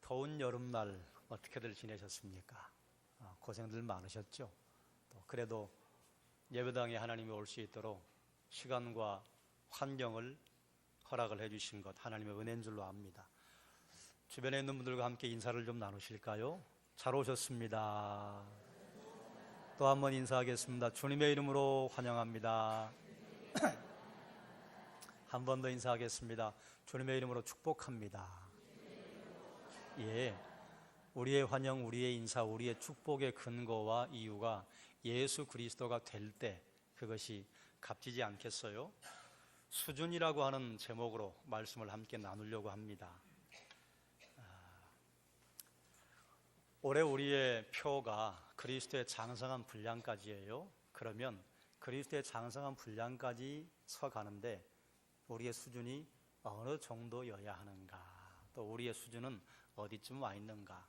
더운 여름날 어떻게들 지내셨습니까? 고생들 많으셨죠? 또 그래도 예배당에 하나님이 올 수 있도록 시간과 환경을 허락을 해주신 것 하나님의 은혜인 줄로 압니다. 주변에 있는 분들과 함께 인사를 좀 나누실까요? 잘 오셨습니다. 또 한 번 인사하겠습니다. 주님의 이름으로 환영합니다. 한 번 더 인사하겠습니다. 주님의 이름으로 축복합니다. 예, 우리의 환영, 우리의 인사, 우리의 축복의 근거와 이유가 예수 그리스도가 될 때 그것이 값지지 않겠어요? 수준이라고 하는 제목으로 말씀을 함께 나누려고 합니다. 올해 우리의 표가 그리스도의 장성한 분량까지예요. 그러면 그리스도의 장성한 분량까지 서가는데 우리의 수준이 어느 정도여야 하는가, 또 우리의 수준은 어디쯤 와 있는가,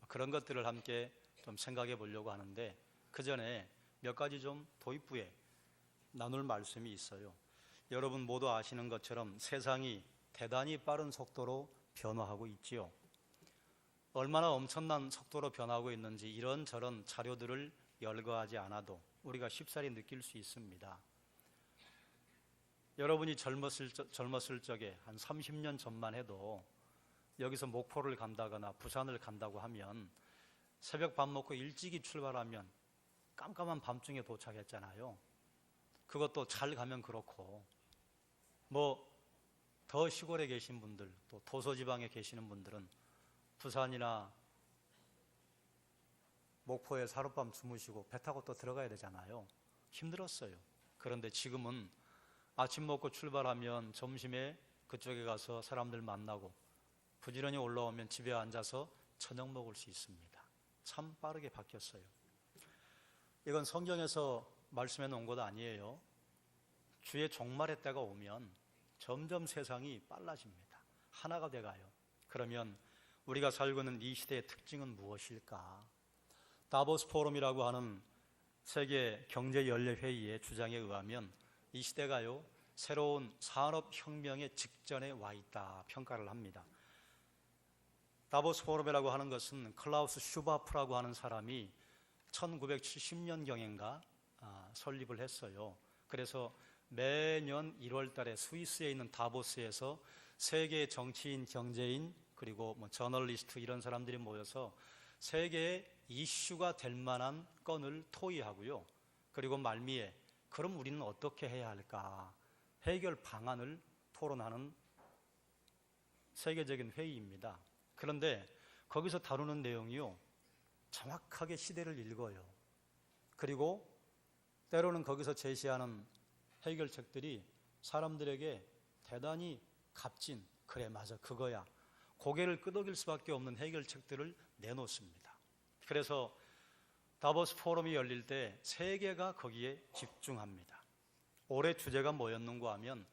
그런 것들을 함께 좀 생각해 보려고 하는데 그 전에 몇 가지 좀 도입부에 나눌 말씀이 있어요. 여러분 모두 아시는 것처럼 세상이 대단히 빠른 속도로 변화하고 있지요. 얼마나 엄청난 속도로 변화하고 있는지 이런저런 자료들을 열거하지 않아도 우리가 쉽사리 느낄 수 있습니다. 여러분이 젊었을 적에 한 30년 전만 해도 여기서 목포를 간다거나 부산을 간다고 하면 새벽 밥 먹고 일찍이 출발하면 깜깜한 밤중에 도착했잖아요. 그것도 잘 가면 그렇고, 더 시골에 계신 분들, 또 도서지방에 계시는 분들은 부산이나 목포에 하룻밤 주무시고 배 타고 또 들어가야 되잖아요. 힘들었어요. 그런데 지금은 아침 먹고 출발하면 점심에 그쪽에 가서 사람들 만나고 부지런히 올라오면 집에 앉아서 저녁 먹을 수 있습니다. 참 빠르게 바뀌었어요. 이건 성경에서 말씀해 놓은 것 아니에요. 주의 종말의 때가 오면 점점 세상이 빨라집니다. 하나가 돼가요. 그러면 우리가 살고 있는 이 시대의 특징은 무엇일까? 다보스 포럼이라고 하는 세계 경제연례회의의 주장에 의하면 이 시대가요, 새로운 산업혁명의 직전에 와 있다 평가를 합니다. 다보스 포럼이라고 하는 것은 클라우스 슈바프라고 하는 사람이 1970년경인가 설립을 했어요. 그래서 매년 1월 달에 스위스에 있는 다보스에서 세계 정치인, 경제인, 그리고 저널리스트 이런 사람들이 모여서 세계의 이슈가 될 만한 건을 토의하고요. 그리고 말미에 그럼 우리는 어떻게 해야 할까? 해결 방안을 토론하는 세계적인 회의입니다. 그런데 거기서 다루는 내용이요, 정확하게 시대를 읽어요. 그리고 때로는 거기서 제시하는 해결책들이 사람들에게 대단히 값진, 그래 맞아 그거야, 고개를 끄덕일 수밖에 없는 해결책들을 내놓습니다. 그래서 다보스 포럼이 열릴 때 세계가 거기에 집중합니다. 올해 주제가 뭐였는가 하면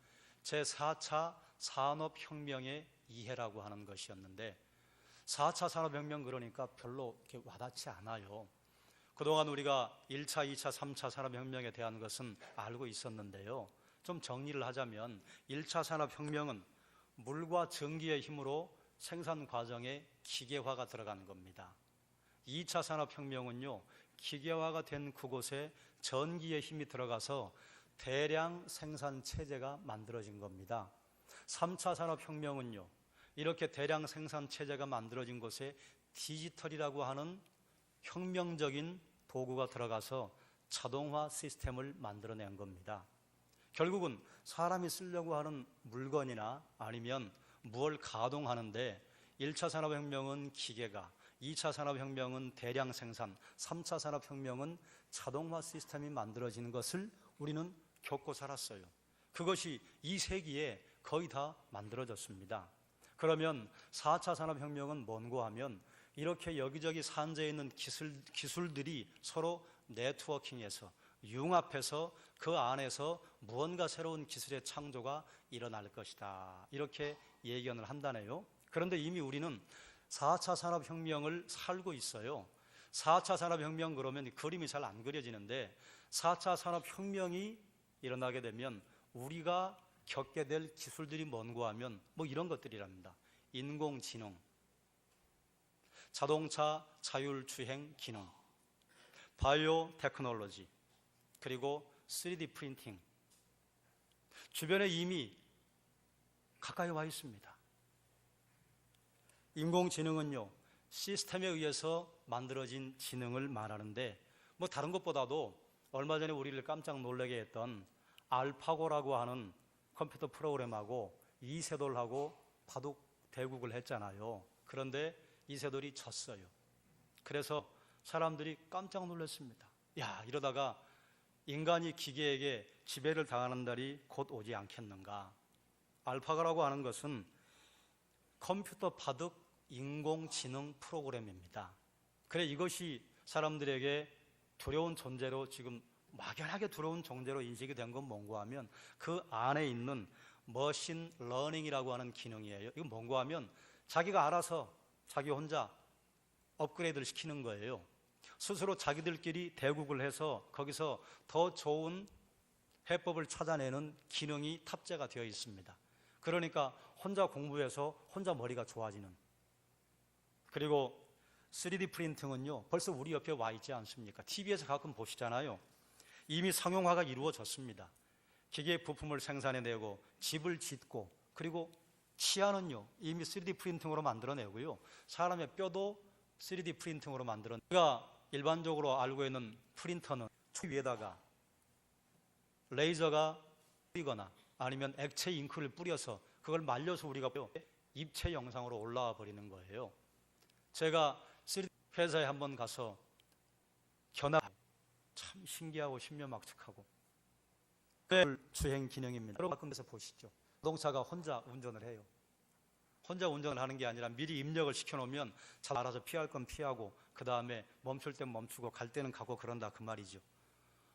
제4차 산업혁명의 이해라고 하는 것이었는데, 4차 산업혁명 그러니까 별로 이렇게 와닿지 않아요. 그동안 우리가 1차, 2차, 3차 산업혁명에 대한 것은 알고 있었는데요. 좀 정리를 하자면 1차 산업혁명은 물과 전기의 힘으로 생산 과정에 기계화가 들어가는 겁니다. 2차 산업혁명은요, 기계화가 된 그곳에 전기의 힘이 들어가서 대량 생산 체제가 만들어진 겁니다. 3차 산업혁명은요, 이렇게 대량 생산 체제가 만들어진 곳에 디지털이라고 하는 혁명적인 도구가 들어가서 자동화 시스템을 만들어낸 겁니다. 결국은 사람이 쓰려고 하는 물건이나 아니면 무엇을 가동하는데 1차 산업혁명은 기계가, 2차 산업혁명은 대량 생산, 3차 산업혁명은 자동화 시스템이 만들어지는 것을 우리는 겪고 살았어요. 그것이 이 세기에 거의 다 만들어졌습니다. 그러면 4차 산업혁명은 뭔고 하면 이렇게 여기저기 산재해 있는 기술들이 서로 네트워킹해서 융합해서 그 안에서 무언가 새로운 기술의 창조가 일어날 것이다, 이렇게 예견을 한다네요. 그런데 이미 우리는 4차 산업혁명을 살고 있어요. 4차 산업혁명 그러면 그림이 잘 안 그려지는데 4차 산업혁명이 일어나게 되면 우리가 겪게 될 기술들이 뭔고 하면 이런 것들이랍니다. 인공지능, 자동차 자율주행 기능, 바이오 테크놀로지, 그리고 3D 프린팅. 주변에 이미 가까이 와 있습니다. 인공지능은요, 시스템에 의해서 만들어진 지능을 말하는데 뭐 다른 것보다도 얼마 전에 우리를 깜짝 놀라게 했던 알파고라고 하는 컴퓨터 프로그램하고 이세돌하고 바둑 대국을 했잖아요. 그런데 이세돌이 졌어요. 그래서 사람들이 깜짝 놀랐습니다. 야, 이러다가 인간이 기계에게 지배를 당하는 날이 곧 오지 않겠는가. 알파고라고 하는 것은 컴퓨터 바둑 인공지능 프로그램입니다. 그래, 이것이 사람들에게 두려운 존재로, 지금 막연하게 두려운 존재로 인식이 된 건 뭔가 하면 그 안에 있는 머신 러닝이라고 하는 기능이에요. 이건 뭔가 하면 자기가 알아서 자기 혼자 업그레이드를 시키는 거예요. 스스로 자기들끼리 대국을 해서 거기서 더 좋은 해법을 찾아내는 기능이 탑재가 되어 있습니다. 그러니까 혼자 공부해서 혼자 머리가 좋아지는. 그리고 3D 프린팅은요, 벌써 우리 옆에 와 있지 않습니까? TV에서 가끔 보시잖아요. 이미 상용화가 이루어졌습니다. 기계 부품을 생산해내고 집을 짓고, 그리고 치아는요 이미 3D 프린팅으로 만들어내고요, 사람의 뼈도 3D 프린팅으로 만들어내고, 우리가 일반적으로 알고 있는 프린터는 초 위에다가 레이저가 뿌리거나 아니면 액체 잉크를 뿌려서 그걸 말려서 우리가 입체 영상으로 올라와 버리는 거예요. 제가 3D 회사에 한번 가서 견학, 참 신기하고 신묘막측하고 주행 기능입니다. 여러분 가끔 가서 보시죠. 자동차가 혼자 운전을 해요. 혼자 운전을 하는 게 아니라 미리 입력을 시켜놓으면 잘 알아서 피할 건 피하고, 그 다음에 멈출 땐 멈추고 갈 때는 가고 그런다, 그 말이죠.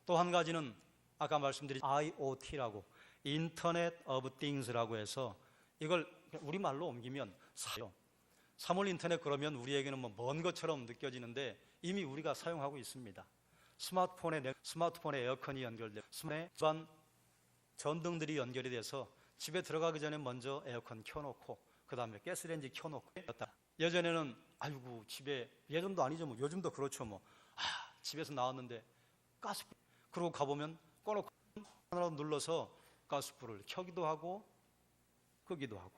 또 한 가지는 아까 말씀드린 IoT라고, 인터넷 오브 띵스라고 해서 이걸 우리말로 옮기면 사요. 사물 인터넷 그러면 우리에게는 뭐 먼 것처럼 느껴지는데 이미 우리가 사용하고 있습니다. 스마트폰에 에어컨이 연결되고 집안 전등들이 연결이 돼서 집에 들어가기 전에 먼저 에어컨 켜놓고 그 다음에 가스레인지 켜놓고. 예전에는 아이고 집에, 예전도 아니죠, 뭐 요즘도 그렇죠, 뭐 집에서 나왔는데 가스불, 그러고 가보면 꺼놓고 하나로 눌러서 가스불을 켜기도 하고 끄기도 하고.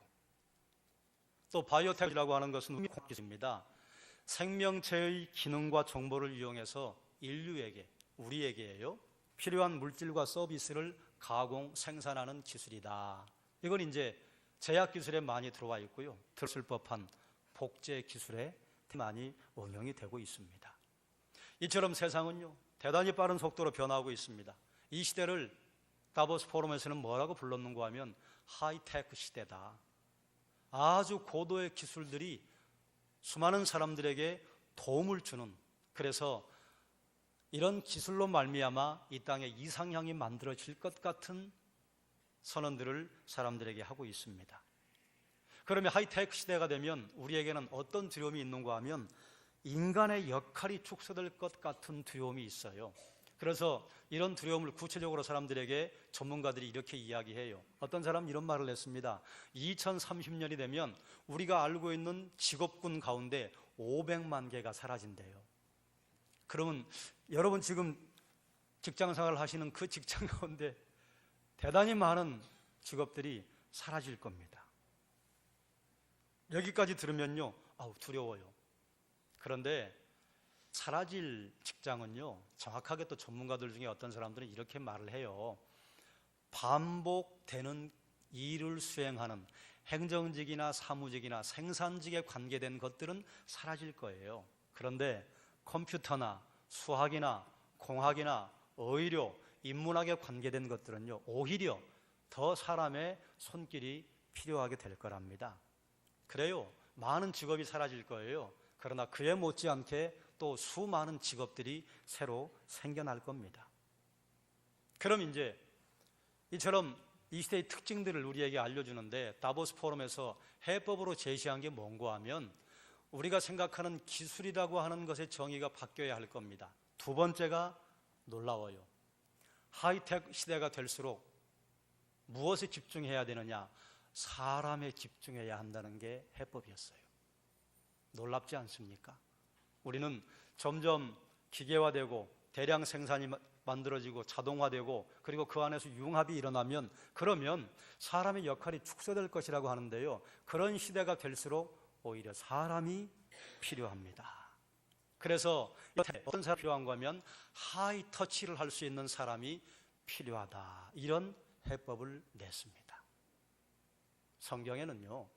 또 바이오텍이라고 하는 것은 기술입니다. 생명체의 기능과 정보를 이용해서 인류에게, 우리에게요, 필요한 물질과 서비스를 가공, 생산하는 기술이다. 이건 이제 제약 기술에 많이 들어와 있고요, 들었을 법한 복제 기술에 많이 응용이 되고 있습니다. 이처럼 세상은요 대단히 빠른 속도로 변하고 있습니다. 이 시대를 다보스 포럼에서는 뭐라고 불렀는가 하면 하이테크 시대다. 아주 고도의 기술들이 수많은 사람들에게 도움을 주는, 그래서 이런 기술로 말미암아 이 땅에 이상향이 만들어질 것 같은 선언들을 사람들에게 하고 있습니다. 그러면 하이테크 시대가 되면 우리에게는 어떤 두려움이 있는가 하면 인간의 역할이 축소될 것 같은 두려움이 있어요. 그래서 이런 두려움을 구체적으로 사람들에게 전문가들이 이렇게 이야기해요. 어떤 사람은 이런 말을 했습니다. 2030년이 되면 우리가 알고 있는 직업군 가운데 500만 개가 사라진대요. 그러면 여러분 지금 직장생활을 하시는 그 직장 가운데 대단히 많은 직업들이 사라질 겁니다. 여기까지 들으면요, 두려워요. 그런데 사라질 직장은요, 정확하게 또 전문가들 중에 어떤 사람들은 이렇게 말을 해요. 반복되는 일을 수행하는 행정직이나 사무직이나 생산직에 관계된 것들은 사라질 거예요. 그런데 컴퓨터나 수학이나 공학이나 의료, 인문학에 관계된 것들은요, 오히려 더 사람의 손길이 필요하게 될 거랍니다. 그래요, 많은 직업이 사라질 거예요. 그러나 그에 못지않게 또 수많은 직업들이 새로 생겨날 겁니다. 그럼 이제 이처럼 이 시대의 특징들을 우리에게 알려주는데 다보스 포럼에서 해법으로 제시한 게 뭔가 하면 우리가 생각하는 기술이라고 하는 것의 정의가 바뀌어야 할 겁니다. 두 번째가 놀라워요. 하이테크 시대가 될수록 무엇에 집중해야 되느냐? 사람에 집중해야 한다는 게 해법이었어요. 놀랍지 않습니까? 우리는 점점 기계화되고 대량 생산이 만들어지고 자동화되고 그리고 그 안에서 융합이 일어나면 그러면 사람의 역할이 축소될 것이라고 하는데요. 그런 시대가 될수록 오히려 사람이 필요합니다. 그래서 어떤 사람이 필요한가 하면 하이터치를 할 수 있는 사람이 필요하다. 이런 해법을 냈습니다. 성경에는요,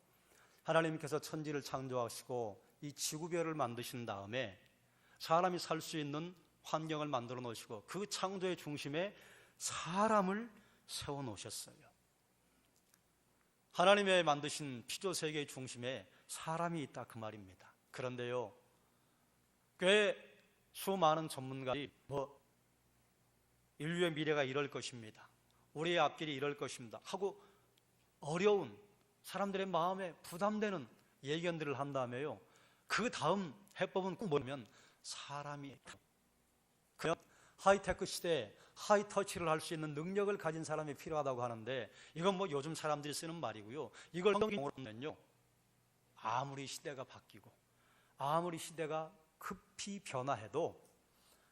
하나님께서 천지를 창조하시고 이 지구별을 만드신 다음에 사람이 살 수 있는 환경을 만들어 놓으시고 그 창조의 중심에 사람을 세워 놓으셨어요. 하나님의 만드신 피조 세계의 중심에 사람이 있다 그 말입니다. 그런데요, 꽤 수많은 전문가들이 인류의 미래가 이럴 것입니다, 우리의 앞길이 이럴 것입니다 하고 어려운 사람들의 마음에 부담되는 예견들을 한 다음에요, 그 다음 해법은 꼭 뭐냐면 사람이 그냥 하이테크 시대에 하이터치를 할 수 있는 능력을 가진 사람이 필요하다고 하는데 이건 뭐 요즘 사람들이 쓰는 말이고요. 이걸 성경으로 보면요, 아무리 시대가 바뀌고 아무리 시대가 급히 변화해도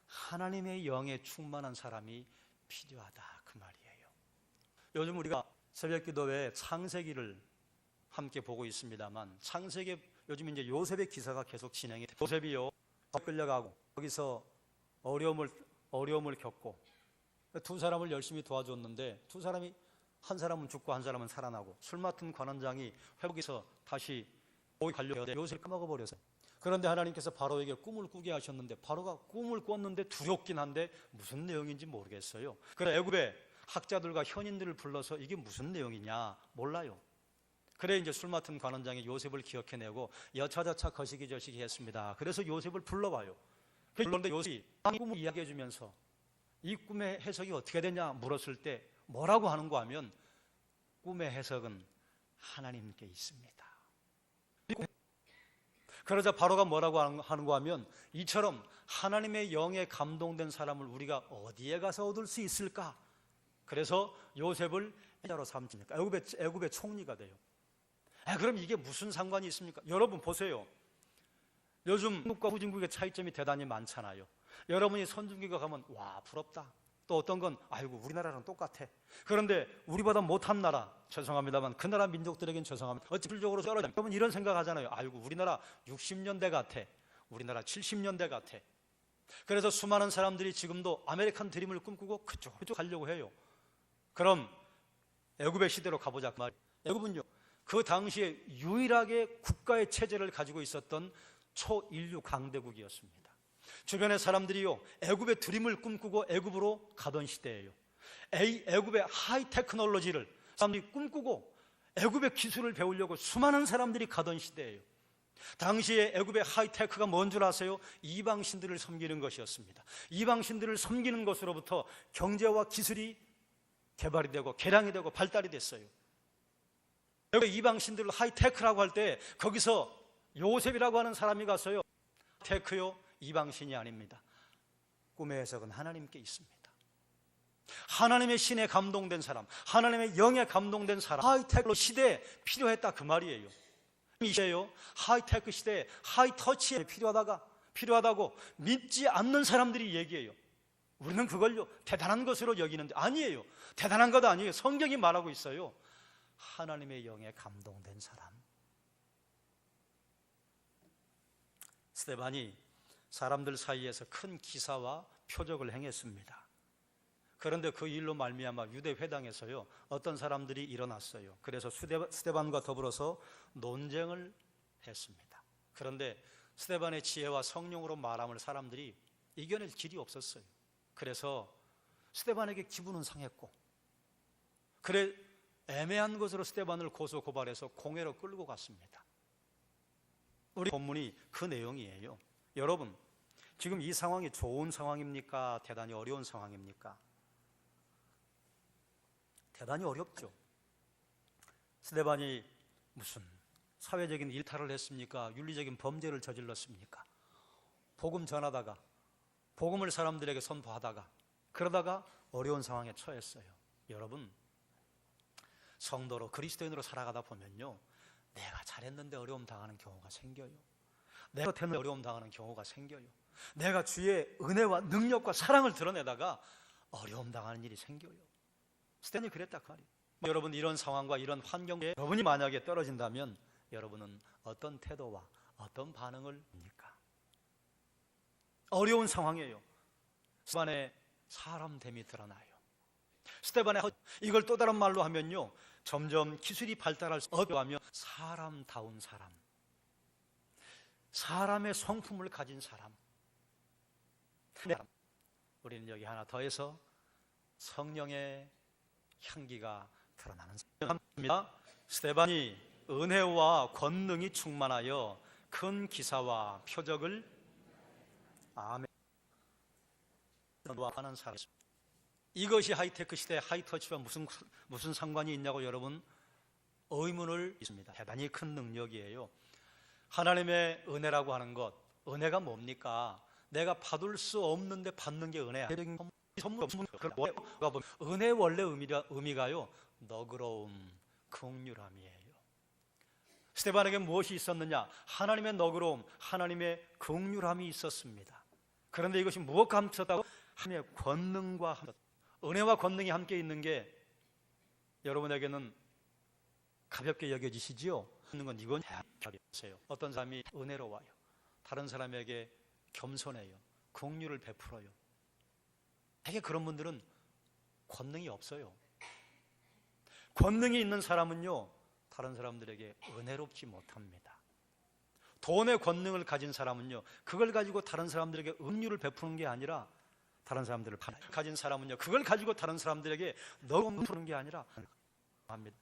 하나님의 영에 충만한 사람이 필요하다 그 말이에요. 요즘 우리가 새벽기도회 창세기를 함께 보고 있습니다만 창세기 요즘 이제 요셉의 기사가 계속 진행이 돼요. 요셉이요 끌려가고 거기서 어려움을 겪고 두 사람을 열심히 도와줬는데 두 사람이 한 사람은 죽고 한 사람은 살아나고 술 맡은 관원장이 회복해서 다시 오이 가려고 요셉을 까먹어버렸어요. 그런데 하나님께서 바로에게 꿈을 꾸게 하셨는데 바로가 꿈을 꿨는데 두렵긴 한데 무슨 내용인지 모르겠어요. 그래 애굽의 학자들과 현인들을 불러서 이게 무슨 내용이냐 몰라요. 그래 이제 술 맡은 관원장이 요셉을 기억해내고 여차저차 거시기저시기 했습니다. 그래서 요셉을 불러봐요. 그런데 요셉이 꿈을 이야기해주면서 이 꿈의 해석이 어떻게 되냐 물었을 때 뭐라고 하는가 하면 꿈의 해석은 하나님께 있습니다. 그러자 바로가 뭐라고 하는가 하면 이처럼 하나님의 영에 감동된 사람을 우리가 어디에 가서 얻을 수 있을까? 그래서 요셉을 애자로 삼으니까 애굽의 총리가 돼요. 그럼 이게 무슨 상관이 있습니까? 여러분 보세요. 요즘 한국과 후진국의 차이점이 대단히 많잖아요. 여러분이 선진국에 가면 와 부럽다. 또 어떤 건 아이고 우리나라랑 똑같아. 그런데 우리보다 못한 나라 죄송합니다만 그 나라 민족들에겐 죄송합니다. 어찌적으로 떨어져. 여러분 이런 생각하잖아요. 아이고 우리나라 60년대 같아. 우리나라 70년대 같아. 그래서 수많은 사람들이 지금도 아메리칸 드림을 꿈꾸고 그쪽 가려고 해요. 그럼 애굽의 시대로 가보자 그 말이에요. 애굽은요 그 당시에 유일하게 국가의 체제를 가지고 있었던 초인류 강대국이었습니다. 주변의 사람들이요 애굽의 드림을 꿈꾸고 애굽으로 가던 시대예요. 애굽의 하이 테크놀로지를 사람들이 꿈꾸고 애굽의 기술을 배우려고 수많은 사람들이 가던 시대예요. 당시에 애굽의 하이테크가 뭔 줄 아세요? 이방신들을 섬기는 것이었습니다. 이방신들을 섬기는 것으로부터 경제와 기술이 개발이 되고 개량이 되고 발달이 됐어요. 이방신들을 하이테크라고 할 때 거기서 요셉이라고 하는 사람이 가서요 테크요 이방신이 아닙니다. 꿈의 해석은 하나님께 있습니다. 하나님의 신에 감동된 사람, 하나님의 영에 감동된 사람, 하이테크 시대에 필요했다 그 말이에요. 이 시대요 하이테크 시대에 하이터치에 필요하다고 믿지 않는 사람들이 얘기해요. 우리는 그걸요 대단한 것으로 여기는데 아니에요. 대단한 것 아니에요. 성경이 말하고 있어요. 하나님의 영에 감동된 사람. 스데반이 사람들 사이에서 큰 기사와 표적을 행했습니다. 그런데 그 일로 말미암아 유대 회당에서요 어떤 사람들이 일어났어요. 그래서 스데반과 더불어서 논쟁을 했습니다. 그런데 스데반의 지혜와 성령으로 말함을 사람들이 이겨낼 길이 없었어요. 그래서 스데반에게 기분은 상했고 그래 애매한 것으로 스데반을 고소 고발해서 공회로 끌고 갔습니다. 우리 본문이 그 내용이에요. 여러분 지금 이 상황이 좋은 상황입니까? 대단히 어려운 상황입니까? 대단히 어렵죠. 스데반이 무슨 사회적인 일탈을 했습니까? 윤리적인 범죄를 저질렀습니까? 복음 전하다가 복음을 사람들에게 선포하다가 그러다가 어려운 상황에 처했어요. 여러분 성도로 그리스도인으로 살아가다 보면요 내가 잘했는데 어려움 당하는 경우가 생겨요. 내가 때문에 어려움 당하는 경우가 생겨요. 내가 주의 은혜와 능력과 사랑을 드러내다가 어려움 당하는 일이 생겨요. 스탠이 그랬다 그 말이에요. 여러분, 이런 상황과 이런 환경에 여러분이 만약에 떨어진다면 여러분은 어떤 태도와 어떤 반응을 합니까? 어려운 상황이에요. 스테반의 사람됨이 드러나요. 스테반의 이걸 또 다른 말로 하면요, 점점 기술이 발달할수록 하며 사람다운 사람, 사람의 성품을 가진 사람. 우리는 여기 하나 더해서 성령의 향기가 드러나는 사람입니다. 스테반이 은혜와 권능이 충만하여 큰 기사와 표적을 아멘 하는 사람입니다. 이것이 하이테크 시대 하이터치와 무슨 상관이 있냐고 여러분 의문을 있습니다. 대단히 큰 능력이에요. 하나님의 은혜라고 하는 것, 은혜가 뭡니까? 내가 받을 수 없는데 받는 게 은혜야. 은혜의 원래 의미가요, 너그러움, 긍휼함이에요. 스테반에게 무엇이 있었느냐? 하나님의 너그러움, 하나님의 긍휼함이 있었습니다. 그런데 이것이 무엇과 함께 있었다고? 하나님의 권능과 함께, 은혜와 권능이 함께 있는 게 여러분에게는 가볍게 여겨지시지요? 있는 건 이건 격이세요. 어떤 사람이 은혜로워요. 다른 사람에게 겸손해요. 긍휼을 베풀어요. 되게 그런 분들은 권능이 없어요. 권능이 있는 사람은요, 다른 사람들에게 은혜롭지 못합니다. 돈의 권능을 가진 사람은요, 그걸 가지고 다른 사람들에게 긍휼을 베푸는 게 아니라 다른 사람들을 가진 사람은요, 그걸 가지고 다른 사람들에게 너무 베푸는 게 아니라 합니다.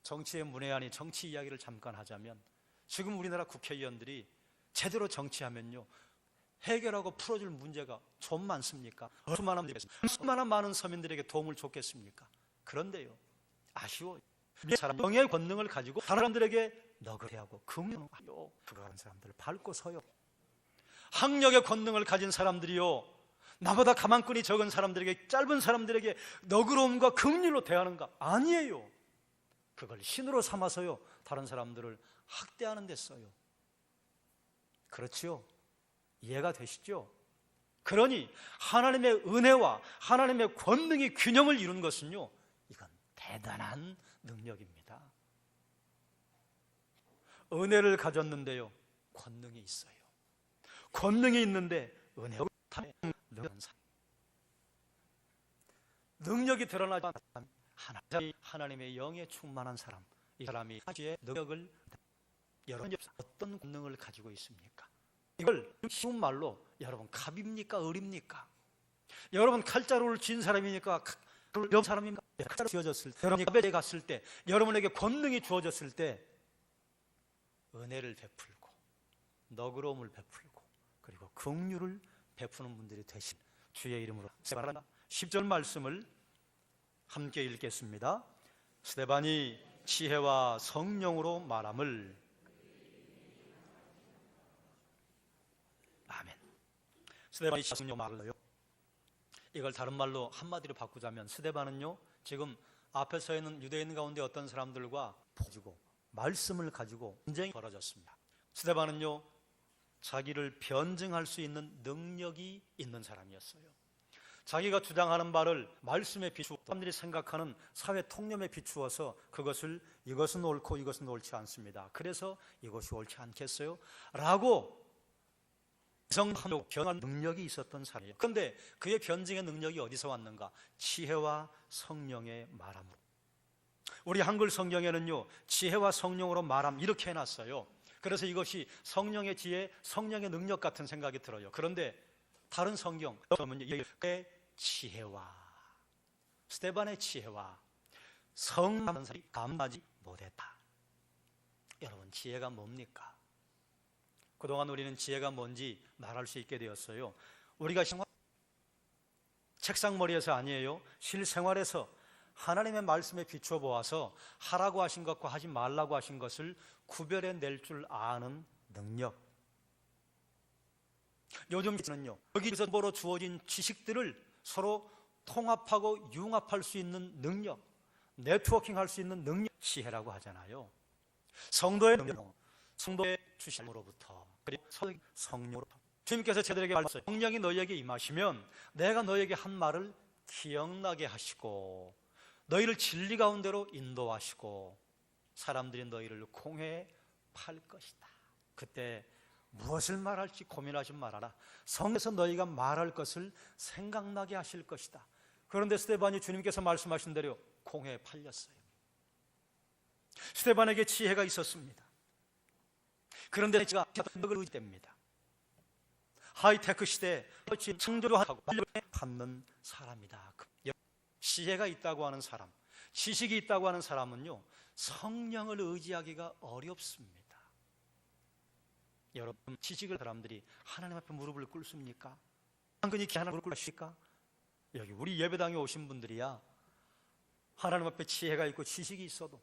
정치의 문외한이 정치 이야기를 잠깐 하자면, 지금 우리나라 국회의원들이 제대로 정치하면요, 해결하고 풀어줄 문제가 좀 많습니까? 얼마나 많은 서민들에게 도움을 줬겠습니까? 그런데요, 아쉬워요. 사람의 권능을 가지고 다른 사람들에게 너그러하고 긍휼하고 그러한 사람들을 밟고 서요. 학력의 권능을 가진 사람들이요, 나보다 가망꾼이 적은 사람들에게, 짧은 사람들에게 너그러움과 긍휼로 대하는가? 아니에요. 그걸 신으로 삼아서요, 다른 사람들을 학대하는 데 써요. 그렇지요? 이해가 되시죠? 그러니 하나님의 은혜와 하나님의 권능이 균형을 이룬 것은요, 이건 대단한 능력입니다. 은혜를 가졌는데요, 권능이 있어요. 권능이 있는데 은혜가 능력이 드러나지 않는 하나님의 영에 충만한 사람, 이 사람이 자기의 능력을, 여러분 어떤 권능을 가지고 있습니까? 이걸 쉬운 말로, 여러분 갑입니까? 을입니까? 여러분 칼자루를 쥔 사람이니까 이런 사람입니까? 칼자루 쥐어졌을 때, 여러분이 갑에 갔을 때, 여러분에게 권능이 주어졌을 때 은혜를 베풀고 너그러움을 베풀고 그리고 긍휼을 베푸는 분들이 되신 주의 이름으로 스테반아, 10절 말씀을 함께 읽겠습니다. 스테반이 지혜와 성령으로 말함을. 아멘. 스테반이 성령 말로요, 이걸 다른 말로 한마디로 바꾸자면, 스테반은요, 지금 앞에 서 있는 유대인 가운데 어떤 사람들과 가지고 말씀을 가지고 전쟁이 벌어졌습니다. 스테반은요, 자기를 변증할 수 있는 능력이 있는 사람이었어요. 자기가 주장하는 바를 말씀에 비추어 사람들이 생각하는 사회 통념에 비추어서 그것을, 이것은 옳고 이것은 옳지 않습니다, 그래서 이것이 옳지 않겠어요? 라고 성하고 변한 능력이 있었던 사람이에요. 그런데 그의 변증의 능력이 어디서 왔는가? 지혜와 성령의 말함으로. 우리 한글 성경에는요, 지혜와 성령으로 말함 이렇게 해놨어요. 그래서 이것이 성령의 지혜, 성령의 능력 같은 생각이 들어요. 그런데 다른 성경 보면요, 지혜와, 스테반의 지혜와 성하는 사람이 감하지 못했다. 여러분, 지혜가 뭡니까? 그동안 우리는 지혜가 뭔지 말할 수 있게 되었어요. 우리가 책상머리에서 아니에요, 실생활에서 하나님의 말씀에 비추어 보아서 하라고 하신 것과 하지 말라고 하신 것을 구별해낼 줄 아는 능력. 요즘은요, 여기서 보러 주어진 지식들을 서로 통합하고 융합할 수 있는 능력, 네트워킹 할 수 있는 능력, 지혜라고 하잖아요. 성도의 능력, 성도의 주심으로부터 그리고 성령으로부터 주님께서 저들에게 말씀하셨어요. 성령이 너희에게 임하시면 내가 너희에게 한 말을 기억나게 하시고 너희를 진리 가운데로 인도하시고 사람들이 너희를 공회에 팔 것이다. 그때 무엇을 말할지 고민하지 말아라. 성에서 너희가 말할 것을 생각나게 하실 것이다. 그런데 스데반이 주님께서 말씀하신 대로 공회에 팔렸어요. 스데반에게 지혜가 있었습니다. 그런데 제가 능력을 의지됩니다. 하이테크 시대에 창조하고 받는 사람이다. 지혜가 있다고 하는 사람, 지식이 있다고 하는 사람은요, 성령을 의지하기가 어렵습니다. 여러분, 지식을 사람들이 하나님 앞에 무릎을 꿇습니까? 한근히 하나님 무릎을 꿇습니까? 여기 우리 예배당에 오신 분들이야 하나님 앞에 지혜가 있고 지식이 있어도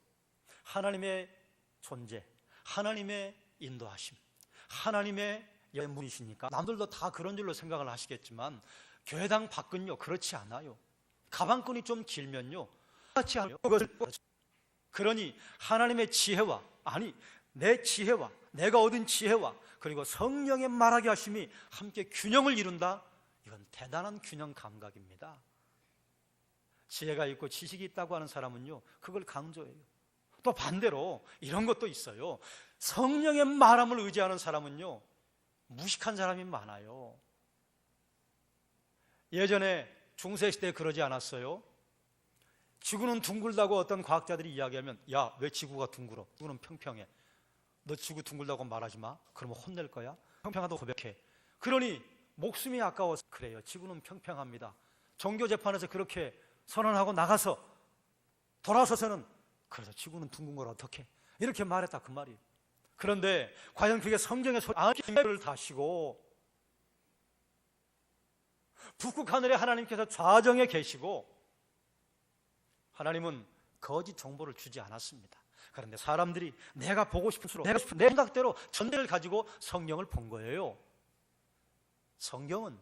하나님의 존재, 하나님의 인도하심, 하나님의 문이시니까 남들도 다 그런 줄로 생각을 하시겠지만 교회당 밖은요 그렇지 않아요. 가방끈이 좀 길면요 그렇지 않아요. 그러니 하나님의 지혜와, 아니 내 지혜와 내가 얻은 지혜와 그리고 성령의 말하게 하심이 함께 균형을 이룬다. 이건 대단한 균형 감각입니다. 지혜가 있고 지식이 있다고 하는 사람은요 그걸 강조해요. 또 반대로 이런 것도 있어요. 성령의 말함을 의지하는 사람은요 무식한 사람이 많아요. 예전에 중세시대에 그러지 않았어요? 지구는 둥글다고 어떤 과학자들이 이야기하면 야, 왜 지구가 둥글어? 지구는 평평해. 너 지구 둥글다고 말하지 마. 그러면 혼낼 거야. 평평하다고 고백해. 그러니 목숨이 아까워서 그래요. 지구는 평평합니다. 종교재판에서 그렇게 선언하고 나가서 돌아서서는 그래서 지구는 둥근 걸 어떡해? 이렇게 말했다 그 말이에요. 그런데 과연 그게 성경의 소리를 다시고 북극 하늘에 하나님께서 좌정에 계시고 하나님은 거짓 정보를 주지 않았습니다. 그런데 사람들이 내가 보고 싶은 수로 내가 싶은 내 생각대로 전대를 가지고 성경을 본 거예요. 성경은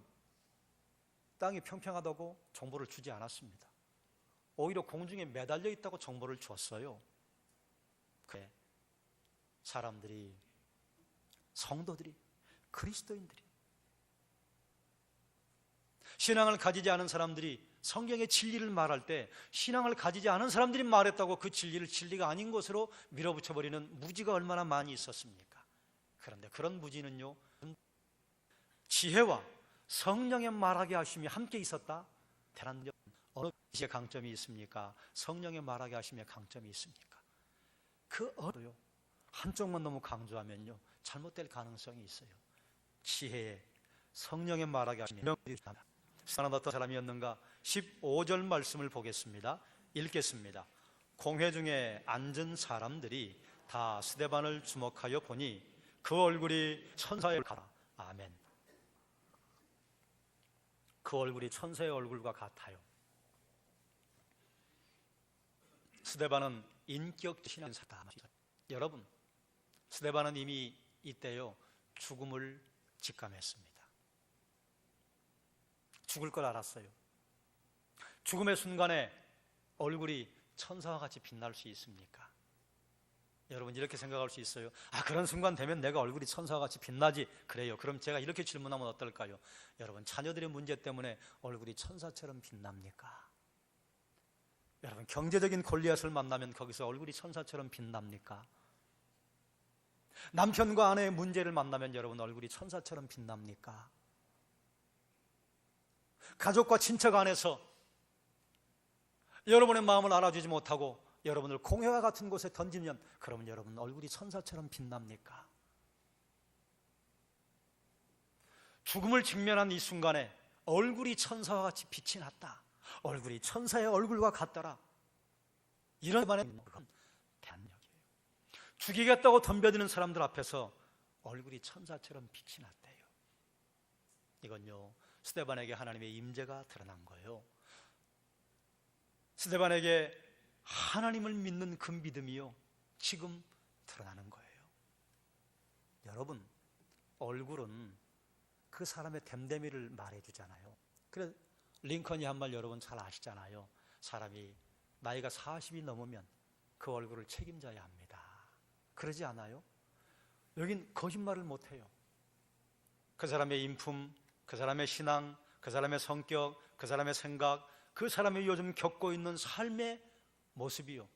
땅이 평평하다고 정보를 주지 않았습니다. 오히려 공중에 매달려 있다고 정보를 줬어요. 그래, 사람들이, 성도들이, 그리스도인들이 신앙을 가지지 않은 사람들이 성경의 진리를 말할 때 신앙을 가지지 않은 사람들이 말했다고 그 진리를 진리가 아닌 것으로 밀어붙여버리는 무지가 얼마나 많이 있었습니까? 그런데 그런 무지는요 지혜와 성령의 말하게 하심이 함께 있었다? 대단한 어느 지의 강점이 있습니까? 성령의 말하게 하심의 강점이 있습니까? 그 어도요 한쪽만 너무 강조하면요 잘못될 가능성이 있어요. 지혜에 성령의 말하게 하심이 사는 어떤 사람이었는가? 15절 말씀을 보겠습니다. 읽겠습니다. 공회 중에 앉은 사람들이 다 스데반을 주목하여 보니 그 얼굴이 천사의 같아. 아멘. 그 얼굴이 천사의 얼굴과 같아요. 스데반은 인격 신앙 사람. 여러분, 스데반은 이미 이때요 죽음을 직감했습니다. 죽을 걸 알았어요. 죽음의 순간에 얼굴이 천사와 같이 빛날 수 있습니까? 여러분 이렇게 생각할 수 있어요. 아, 그런 순간 되면 내가 얼굴이 천사와 같이 빛나지. 그래요. 그럼 제가 이렇게 질문하면 어떨까요? 여러분 자녀들의 문제 때문에 얼굴이 천사처럼 빛납니까? 여러분 경제적인 골리앗을 만나면 거기서 얼굴이 천사처럼 빛납니까? 남편과 아내의 문제를 만나면 여러분 얼굴이 천사처럼 빛납니까? 가족과 친척 안에서 여러분의 마음을 알아주지 못하고 여러분을 공회와 같은 곳에 던지면 그러면 여러분 얼굴이 천사처럼 빛납니까? 죽음을 직면한 이 순간에 얼굴이 천사와 같이 빛이 났다. 얼굴이 천사의 얼굴과 같더라. 이런 말에 그건 대한력이에요. 죽이겠다고 덤벼드는 사람들 앞에서 얼굴이 천사처럼 빛이 났대요. 이건요 스데반에게 하나님의 임재가 드러난 거예요. 스데반에게 하나님을 믿는 그 믿음이요 지금 드러나는 거예요. 여러분 얼굴은 그 사람의 됨됨이를 말해주잖아요. 그래서 링컨이 한 말 여러분 잘 아시잖아요. 사람이 나이가 40이 넘으면 그 얼굴을 책임져야 합니다. 그러지 않아요? 여긴 거짓말을 못해요. 그 사람의 인품, 그 사람의 신앙, 그 사람의 성격, 그 사람의 생각, 그 사람이 요즘 겪고 있는 삶의 모습이요,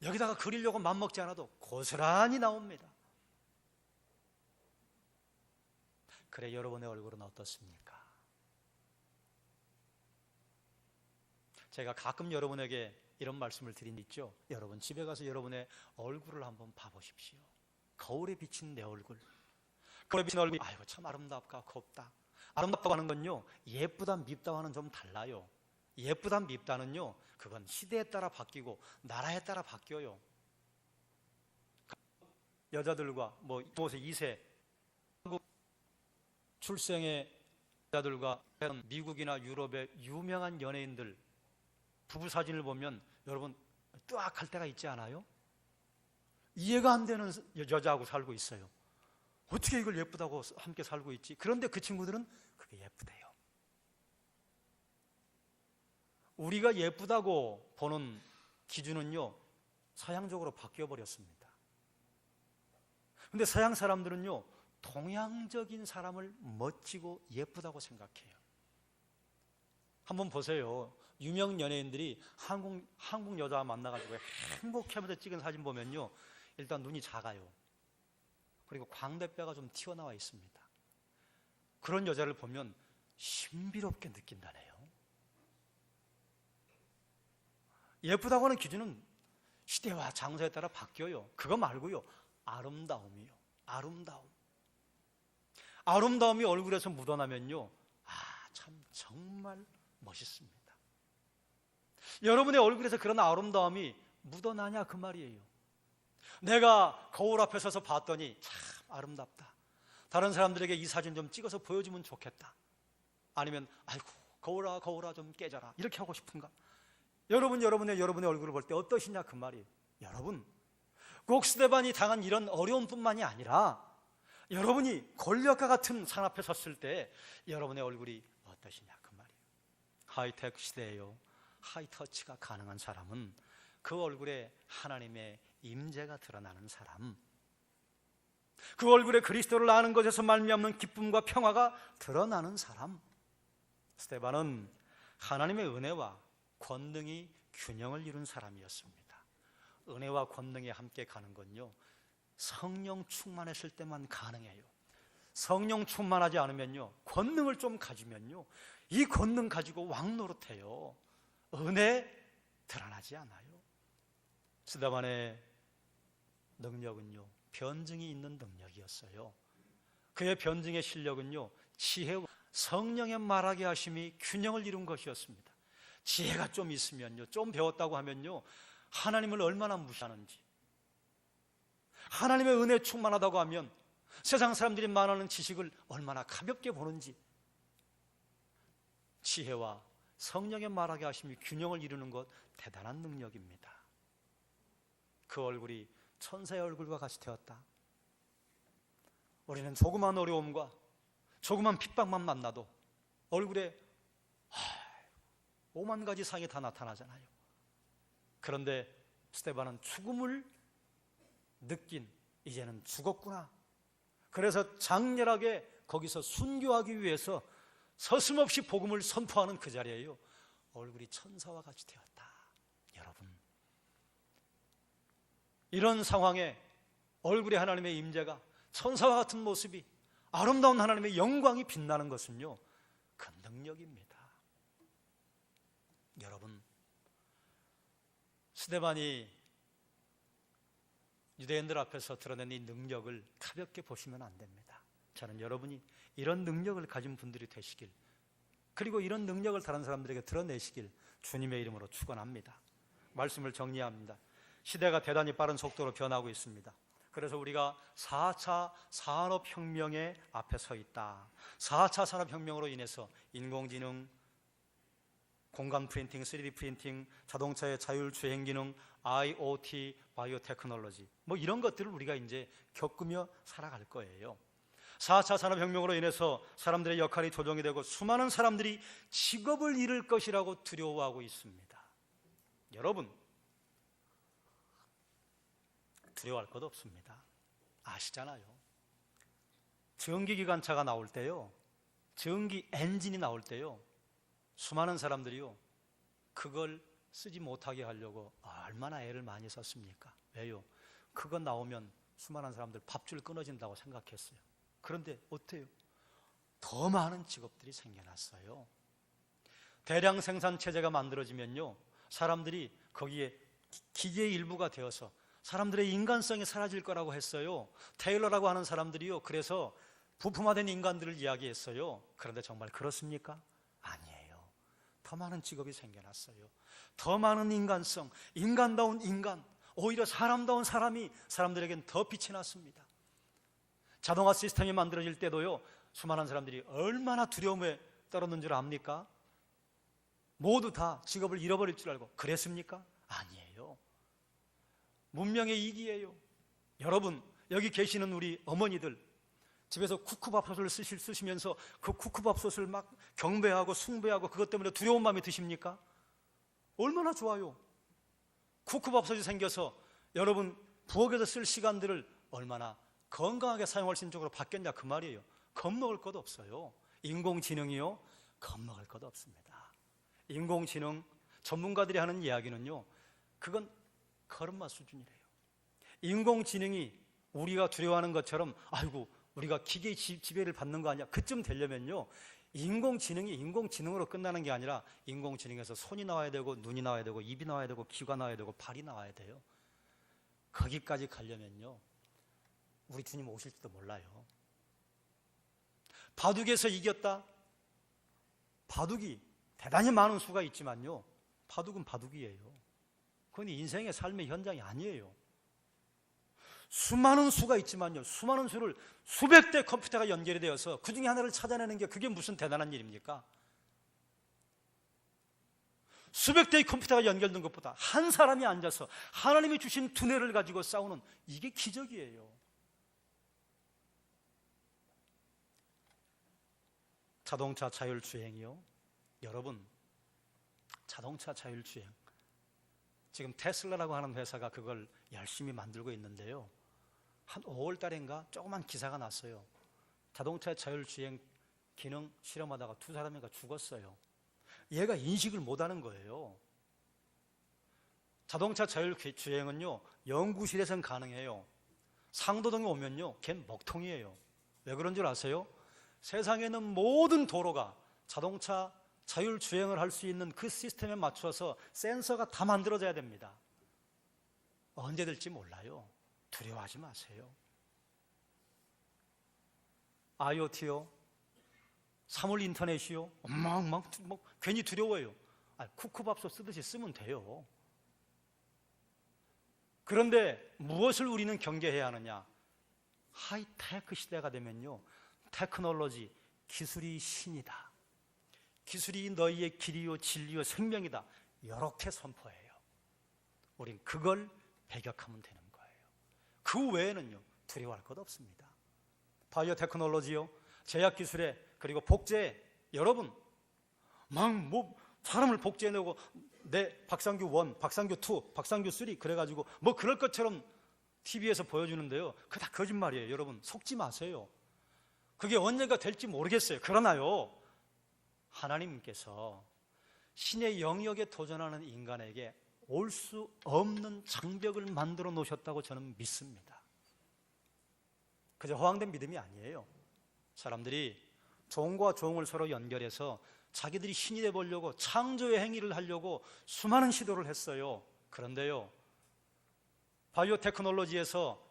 여기다가 그리려고 맘먹지 않아도 고스란히 나옵니다. 그래, 여러분의 얼굴은 어떻습니까? 제가 가끔 여러분에게 이런 말씀을 드린 데 있죠. 여러분 집에 가서 여러분의 얼굴을 한번 봐보십시오. 거울에 비친 내 얼굴, 거울에 비친 얼굴이 아이고 참 아름답다 곱다. 아름답다고 하는 건요, 예쁘다 밉다와는 좀 달라요. 예쁘다 밉다는요, 그건 시대에 따라 바뀌고 나라에 따라 바뀌어요. 여자들과 뭐 2세 한국 출생의 여자들과 미국이나 유럽의 유명한 연예인들 부부 사진을 보면 여러분 뜨악할 때가 있지 않아요? 이해가 안 되는 여자하고 살고 있어요. 어떻게 이걸 예쁘다고 함께 살고 있지? 그런데 그 친구들은 그게 예쁘대요. 우리가 예쁘다고 보는 기준은요, 서양적으로 바뀌어 버렸습니다. 근데 서양 사람들은요, 동양적인 사람을 멋지고 예쁘다고 생각해요. 한번 보세요. 유명 연예인들이 한국 여자 만나가지고 행복해하면서 찍은 사진 보면요, 일단 눈이 작아요. 그리고 광대뼈가 좀 튀어나와 있습니다. 그런 여자를 보면 신비롭게 느낀다네요. 예쁘다고 하는 기준은 시대와 장소에 따라 바뀌어요. 그거 말고요, 아름다움이요. 아름다움이 얼굴에서 묻어나면요, 참 정말 멋있습니다. 여러분의 얼굴에서 그런 아름다움이 묻어나냐 그 말이에요. 내가 거울 앞에 서서 봤더니 참 아름답다. 다른 사람들에게 이 사진 좀 찍어서 보여주면 좋겠다. 아니면 아이고 거울아 좀 깨져라, 이렇게 하고 싶은가? 여러분의 얼굴을 볼 때 어떠시냐 그 말이에요. 여러분, 꼭 스데반이 당한 이런 어려움뿐만이 아니라 여러분이 권력과 같은 산 앞에 섰을 때 여러분의 얼굴이 어떠시냐 그 말이에요. 하이테크 시대에요, 하이터치가 가능한 사람은 그 얼굴에 하나님의 임재가 드러나는 사람, 그 얼굴에 그리스도를 아는 것에서 말미암는 기쁨과 평화가 드러나는 사람. 스데반은 하나님의 은혜와 권능이 균형을 이룬 사람이었습니다. 은혜와 권능이 함께 가는 건요, 성령 충만했을 때만 가능해요. 성령 충만하지 않으면요, 권능을 좀 가지면요, 이 권능 가지고 왕 노릇해요. 은혜 드러나지 않아요. 스데반의 능력은요, 변증이 있는 능력이었어요. 그의 변증의 실력은요, 지혜와 성령의 말하게 하심이 균형을 이룬 것이었습니다. 지혜가 좀 있으면요, 좀 배웠다고 하면요, 하나님을 얼마나 무시하는지, 하나님의 은혜 충만하다고 하면 세상 사람들이 말하는 지식을 얼마나 가볍게 보는지, 지혜와 성령의 말하게 하심이 균형을 이루는 것, 대단한 능력입니다. 그 얼굴이 천사의 얼굴과 같이 되었다. 우리는 조그만 어려움과 조그만 핍박만 만나도 얼굴에 5만 가지 상이 다 나타나잖아요. 그런데 스데반은 죽음을 느낀, 이제는 죽었구나. 그래서 장렬하게 거기서 순교하기 위해서 서슴없이 복음을 선포하는 그 자리에요, 얼굴이 천사와 같이 되었다. 여러분, 이런 상황에 얼굴에 하나님의 임재가, 천사와 같은 모습이, 아름다운 하나님의 영광이 빛나는 것은요, 그 능력입니다. 여러분, 스데반이 유대인들 앞에서 드러낸 이 능력을 가볍게 보시면 안 됩니다. 저는 여러분이 이런 능력을 가진 분들이 되시길, 그리고 이런 능력을 다른 사람들에게 드러내시길 주님의 이름으로 축원합니다. 말씀을 정리합니다. 시대가 대단히 빠른 속도로 변하고 있습니다. 그래서 우리가 4차 산업혁명의 앞에 서 있다. 4차 산업혁명으로 인해서 인공지능, 공간 프린팅, 3D 프린팅, 자동차의 자율주행 기능, IoT, 바이오 테크놀로지, 뭐 이런 것들을 우리가 이제 겪으며 살아갈 거예요. 4차 산업혁명으로 인해서 사람들의 역할이 조정이 되고 수많은 사람들이 직업을 잃을 것이라고 두려워하고 있습니다. 여러분, 두려워할 것 없습니다. 아시잖아요. 전기기관차가 나올 때요, 전기 엔진이 나올 때요, 수많은 사람들이요, 그걸 쓰지 못하게 하려고 얼마나 애를 많이 썼습니까? 왜요? 그거 나오면 수많은 사람들 밥줄 끊어진다고 생각했어요. 그런데 어때요? 더 많은 직업들이 생겨났어요. 대량 생산 체제가 만들어지면요, 사람들이 거기에 기계의 일부가 되어서 사람들의 인간성이 사라질 거라고 했어요. 테일러라고 하는 사람들이요, 그래서 부품화된 인간들을 이야기했어요. 그런데 정말 그렇습니까? 아니에요. 더 많은 직업이 생겨났어요. 더 많은 인간성, 인간다운 인간, 오히려 사람다운 사람이 사람들에겐 더 빛이 났습니다. 자동화 시스템이 만들어질 때도요, 수많은 사람들이 얼마나 두려움에 떨었는 줄 압니까? 모두 다 직업을 잃어버릴 줄 알고 그랬습니까? 아니에요. 문명의 이기예요. 여러분, 여기 계시는 우리 어머니들, 집에서 쿠쿠밥솥을 쓰시면서 그 쿠쿠밥솥을 막 경배하고 숭배하고 그것 때문에 두려운 마음이 드십니까? 얼마나 좋아요. 쿠쿠밥솥이 생겨서 여러분 부엌에서 쓸 시간들을 얼마나 건강하게 사용할 수 있는 쪽으로 바뀌었냐, 그 말이에요. 겁먹을 것도 없어요. 인공지능이요, 겁먹을 것도 없습니다. 인공지능 전문가들이 하는 이야기는요, 그건 걸음마 수준이래요. 인공지능이 우리가 두려워하는 것처럼 아이고 우리가 기계의 지배를 받는 거 아니야, 그쯤 되려면요, 인공지능이 인공지능으로 끝나는 게 아니라 인공지능에서 손이 나와야 되고 눈이 나와야 되고 입이 나와야 되고 귀가 나와야 되고 발이 나와야 돼요. 거기까지 가려면요, 우리 주님 오실지도 몰라요. 바둑에서 이겼다? 바둑이 대단히 많은 수가 있지만요, 바둑은 바둑이에요. 그건 인생의 삶의 현장이 아니에요. 수많은 수가 있지만요, 수많은 수를 수백 대 컴퓨터가 연결이 되어서 그 중에 하나를 찾아내는 게 그게 무슨 대단한 일입니까? 수백 대의 컴퓨터가 연결된 것보다 한 사람이 앉아서 하나님이 주신 두뇌를 가지고 싸우는, 이게 기적이에요. 자동차 자율주행이요, 여러분, 자동차 자율주행, 지금 테슬라라고 하는 회사가 그걸 열심히 만들고 있는데요, 한 5월 달인가 조그만 기사가 났어요. 자동차 자율주행 기능 실험하다가 두 사람이가 죽었어요. 얘가 인식을 못하는 거예요. 자동차 자율주행은요, 연구실에선 가능해요. 상도동에 오면요, 걘 먹통이에요. 왜 그런 줄 아세요? 세상에는 모든 도로가 자동차 자율주행을 할 수 있는 그 시스템에 맞춰서 센서가 다 만들어져야 됩니다. 언제 될지 몰라요. 두려워하지 마세요. IoT요, 사물 인터넷이요, 막 괜히 두려워해요. 쿠쿠밥솥 쓰듯이 쓰면 돼요. 그런데 무엇을 우리는 경계해야 하느냐? 하이테크 시대가 되면요, 테크놀로지, 기술이 신이다. 기술이 너희의 길이요 진리요 생명이다. 이렇게 선포해요. 우린 그걸 배격하면 되는 거예요. 그 외에는요, 두려워할 것 없습니다. 바이오 테크놀로지요, 제약기술에, 그리고 복제, 여러분 사람을 복제해내고 내 박상규 1, 박상규 2, 박상규 3 그래가지고 그럴 것처럼 TV에서 보여주는데요, 그거 다 거짓말이에요. 여러분 속지 마세요. 그게 언제가 될지 모르겠어요. 그러나요, 하나님께서 신의 영역에 도전하는 인간에게 올 수 없는 장벽을 만들어 놓으셨다고 저는 믿습니다. 그저 허황된 믿음이 아니에요. 사람들이 종과 종을 서로 연결해서 자기들이 신이 되보려고 창조의 행위를 하려고 수많은 시도를 했어요. 그런데요, 바이오 테크놀로지에서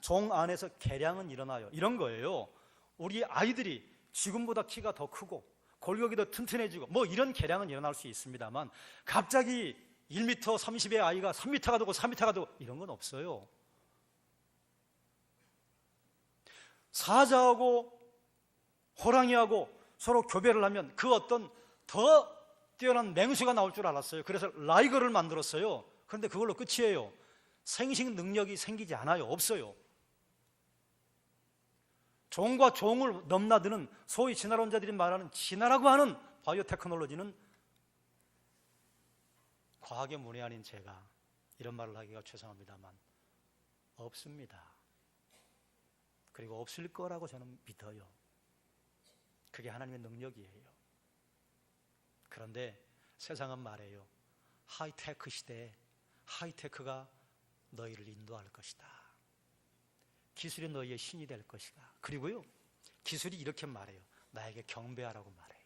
종 안에서 개량은 일어나요. 이런 거예요. 우리 아이들이 지금보다 키가 더 크고 골격이 더 튼튼해지고 이런 개량은 일어날 수 있습니다만, 갑자기 1m 30의 아이가 3m가 되고 4m가 되고 이런 건 없어요. 사자하고 호랑이하고 서로 교배를 하면 그 어떤 더 뛰어난 맹수가 나올 줄 알았어요. 그래서 라이거를 만들었어요. 그런데 그걸로 끝이에요. 생식 능력이 생기지 않아요. 없어요. 종과 종을 넘나드는 소위 진화론자들이 말하는 진화라고 하는 바이오 테크놀로지는, 과학의 문외 아닌 제가 이런 말을 하기가 죄송합니다만 없습니다. 그리고 없을 거라고 저는 믿어요. 그게 하나님의 능력이에요. 그런데 세상은 말해요. 하이테크 시대에 하이테크가 너희를 인도할 것이다. 기술이 너희의 신이 될 것이다. 그리고요, 기술이 이렇게 말해요. 나에게 경배하라고 말해요.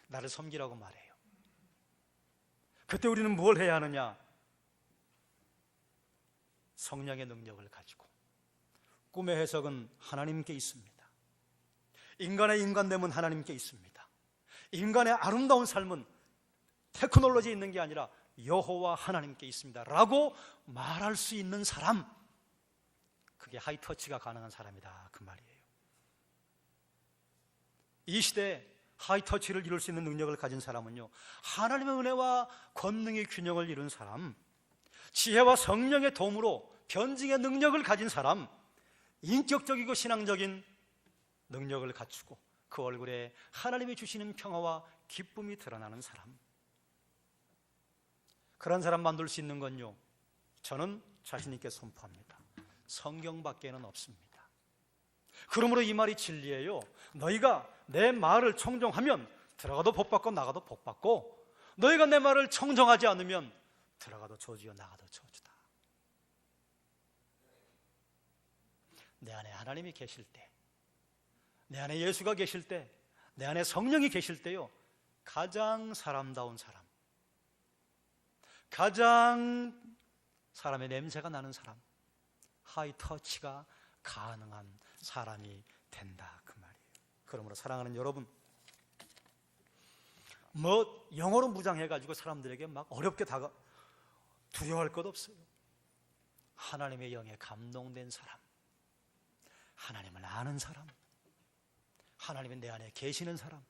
나를 섬기라고 말해요. 그때 우리는 뭘 해야 하느냐? 성령의 능력을 가지고, 꿈의 해석은 하나님께 있습니다. 인간의 인간됨은 하나님께 있습니다. 인간의 아름다운 삶은 테크놀로지에 있는 게 아니라 여호와 하나님께 있습니다 라고 말할 수 있는 사람, 그게 하이터치가 가능한 사람이다, 그 말이에요. 이 시대에 하이터치를 이룰 수 있는 능력을 가진 사람은요, 하나님의 은혜와 권능의 균형을 이룬 사람, 지혜와 성령의 도움으로 변증의 능력을 가진 사람, 인격적이고 신앙적인 능력을 갖추고 그 얼굴에 하나님이 주시는 평화와 기쁨이 드러나는 사람, 그런 사람 만들 수 있는 건요, 저는 자신 있게 선포합니다. 성경밖에는 없습니다. 그러므로 이 말이 진리예요. 너희가 내 말을 청정하면 들어가도 복받고 나가도 복받고, 너희가 내 말을 청정하지 않으면 들어가도 저주요 나가도 저주다. 내 안에 하나님이 계실 때, 내 안에 예수가 계실 때, 내 안에 성령이 계실 때요, 가장 사람다운 사람, 가장 사람의 냄새가 나는 사람, 하이터치가 가능한 사람이 된다, 그 말이에요. 그러므로 사랑하는 여러분, 영어로 무장해가지고 사람들에게 막 어렵게 두려워할 것 없어요. 하나님의 영에 감동된 사람, 하나님을 아는 사람, 하나님이 내 안에 계시는 사람,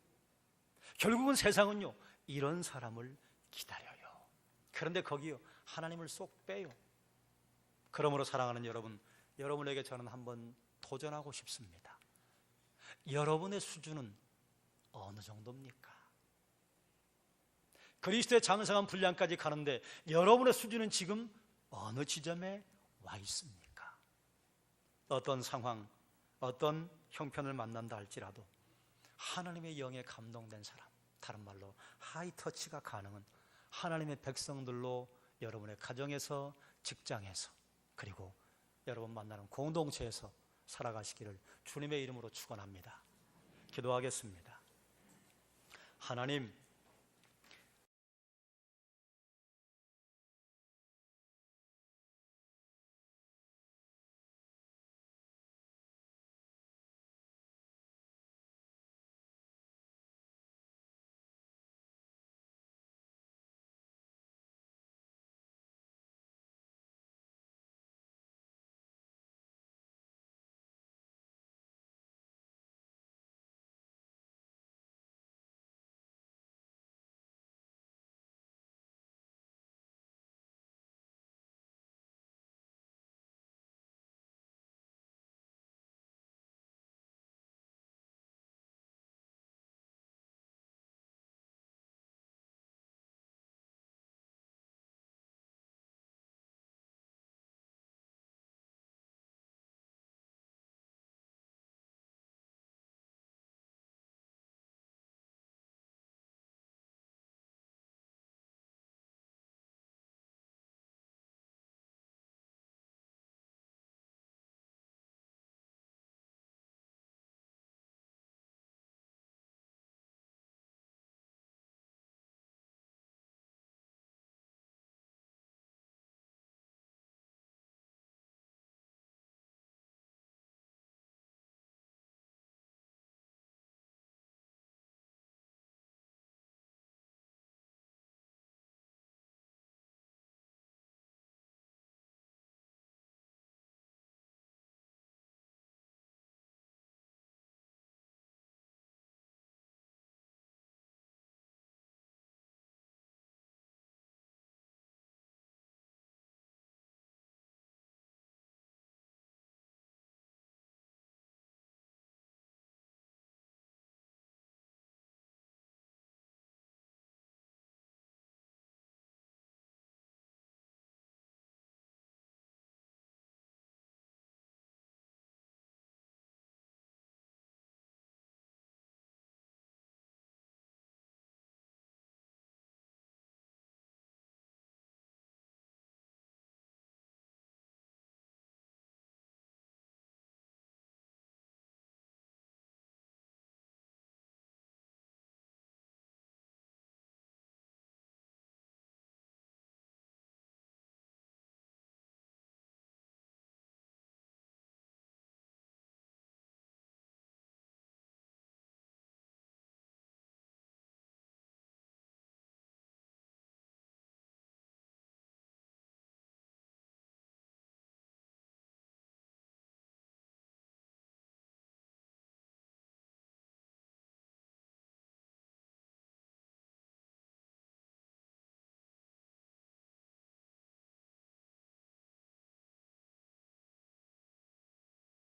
결국은 세상은요, 이런 사람을 기다려요. 그런데 거기요, 하나님을 쏙 빼요. 그러므로 사랑하는 여러분, 여러분에게 저는 한번 도전하고 싶습니다. 여러분의 수준은 어느 정도입니까? 그리스도의 장성한 분량까지 가는데 여러분의 수준은 지금 어느 지점에 와 있습니까? 어떤 상황, 어떤 형편을 만난다 할지라도 하나님의 영에 감동된 사람, 다른 말로 하이터치가 가능한 하나님의 백성들로 여러분의 가정에서, 직장에서, 그리고 여러분 만나는 공동체에서 살아가시기를 주님의 이름으로 축원합니다. 기도하겠습니다. 하나님,